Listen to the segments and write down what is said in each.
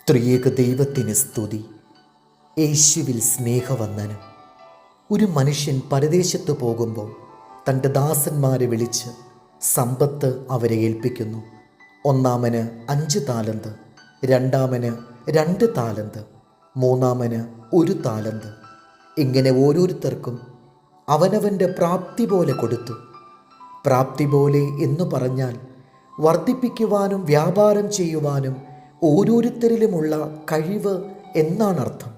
ത്രിയേക ദൈവത്തിന് സ്തുതി. യേശുവിൽ സ്നേഹവന്ദനം. ഒരു മനുഷ്യൻ പരദേശത്ത് പോകുമ്പോൾ തൻ്റെ ദാസന്മാരെ വിളിച്ച് സമ്പത്ത് അവരെ ഏൽപ്പിക്കുന്നു. ഒന്നാമന് 5 താലന്ത്, രണ്ടാമന് 2 താലന്ത്, മൂന്നാമന് 1 താലന്ത്. ഇങ്ങനെ ഓരോരുത്തർക്കും അവനവൻ്റെ പ്രാപ്തി പോലെ കൊടുത്തു. പ്രാപ്തി പോലെ എന്നു പറഞ്ഞാൽ വർദ്ധിപ്പിക്കുവാനും വ്യാപാരം ചെയ്യുവാനും ഓരോരുത്തരിലുമുള്ള കഴിവ് എന്നാണർത്ഥം.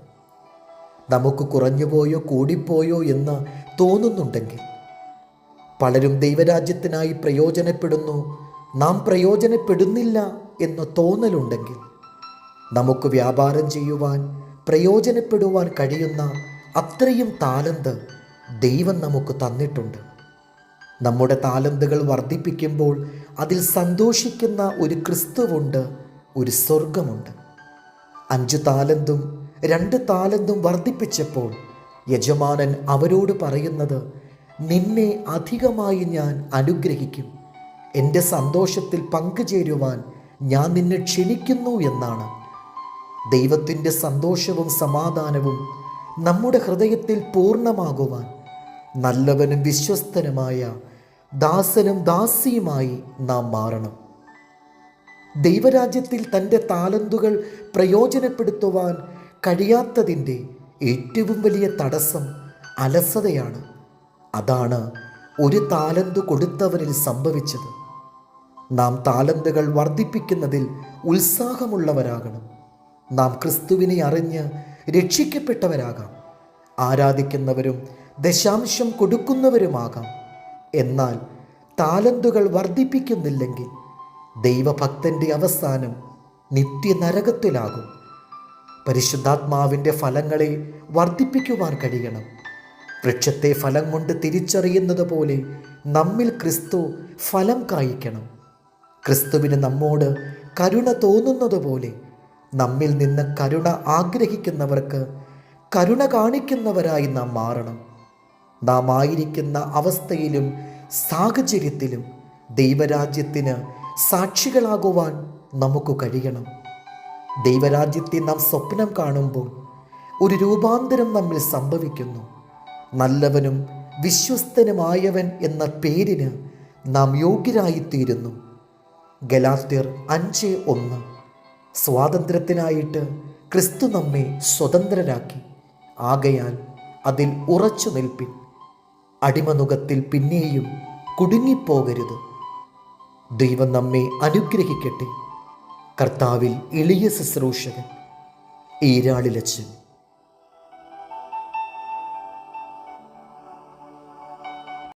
നമുക്ക് കുറഞ്ഞുപോയോ കൂടിപ്പോയോ എന്ന് തോന്നുന്നുണ്ടെങ്കിൽ, പലരും ദൈവരാജ്യത്തിനായി പ്രയോജനപ്പെടുന്നു, നാം പ്രയോജനപ്പെടുന്നില്ല എന്ന് തോന്നലുണ്ടെങ്കിൽ, നമുക്ക് വ്യാപാരം ചെയ്യുവാൻ പ്രയോജനപ്പെടുവാൻ കഴിയുന്ന അത്രയും താലന്ത് ദൈവം നമുക്ക് തന്നിട്ടുണ്ട്. നമ്മുടെ താലന്തുകൾ വർദ്ധിപ്പിക്കുമ്പോൾ അതിൽ സന്തോഷിക്കുന്ന ഒരു ക്രിസ്തുവുണ്ട്, ഒരു സ്വർഗമുണ്ട്. 5 താലന്തും 2 താലന്തും വർദ്ധിപ്പിച്ചപ്പോൾ യജമാനൻ അവരോട് പറയുന്നത്, നിന്നെ അധികമായി ഞാൻ അനുഗ്രഹിക്കും, എൻ്റെ സന്തോഷത്തിൽ പങ്കുചേരുവാൻ ഞാൻ നിന്നെ ക്ഷണിക്കുന്നു എന്നാണ്. ദൈവത്തിൻ്റെ സന്തോഷവും സമാധാനവും നമ്മുടെ ഹൃദയത്തിൽ പൂർണ്ണമാകുവാൻ നല്ലവനും വിശ്വസ്തനുമായ ദാസനും ദാസിയുമായി നാം മാറണം. ദൈവരാജ്യത്തിൽ തൻ്റെ താലന്തുകൾ പ്രയോജനപ്പെടുത്തുവാൻ കഴിയാത്തതിൻ്റെ ഏറ്റവും വലിയ തടസ്സം അലസതയാണ്. അതാണ് 1 താലന്ത് കൊടുത്തവരിൽ സംഭവിച്ചത്. നാം താലന്തുകൾ വർദ്ധിപ്പിക്കുന്നതിൽ ഉത്സാഹമുള്ളവരാകണം. നാം ക്രിസ്തുവിനെ അറിഞ്ഞ് രക്ഷിക്കപ്പെട്ടവരാകാം, ആരാധിക്കുന്നവരും ദശാംശം കൊടുക്കുന്നവരുമാകാം. എന്നാൽ താലന്തുകൾ വർദ്ധിപ്പിക്കുന്നില്ലെങ്കിൽ ദൈവഭക്തൻ്റെ അവസാനം നിത്യനരകത്തിലാകും. പരിശുദ്ധാത്മാവിൻ്റെ ഫലങ്ങളെ വർദ്ധിപ്പിക്കുവാൻ കഴിയണം. വൃക്ഷത്തെ ഫലം കൊണ്ട് തിരിച്ചറിയുന്നത് പോലെ നമ്മിൽ ക്രിസ്തു ഫലം കായ്ക്കണം. ക്രിസ്തുവിന് നമ്മോട് കരുണ തോന്നുന്നത് പോലെ നമ്മിൽ നിന്ന് കരുണ ആഗ്രഹിക്കുന്നവർക്ക് കരുണ കാണിക്കുന്നവരായി നാം മാറണം. നാം ആയിരിക്കുന്ന അവസ്ഥയിലും സാഹചര്യത്തിലും ദൈവരാജ്യത്തിന് സാക്ഷികളാകുവാൻ നമുക്ക് കഴിയണം. ദൈവരാജ്യത്തെ നാം സ്വപ്നം കാണുമ്പോൾ ഒരു രൂപാന്തരം നമ്മിൽ സംഭവിക്കുന്നു. നല്ലവനും വിശ്വസ്തനുമായവൻ എന്ന പേരിന് നാം യോഗ്യരായിത്തീരുന്നു. ഗലാത്യർ 5:1. സ്വാതന്ത്ര്യത്തിനായിട്ട് ക്രിസ്തു നമ്മെ സ്വതന്ത്രരാക്കി. ആകയാൽ അതിൽ ഉറച്ചു നിൽപ്പിൻ. അടിമനുഖത്തിൽ പിന്നെയും കുടുങ്ങിപ്പോകരുത്. ദൈവം നമ്മെ അനുഗ്രഹിക്കട്ടെ. കർത്താവിൽ എളിയ ശുശ്രൂഷകൻ ഈരാളിലച്ചൻ.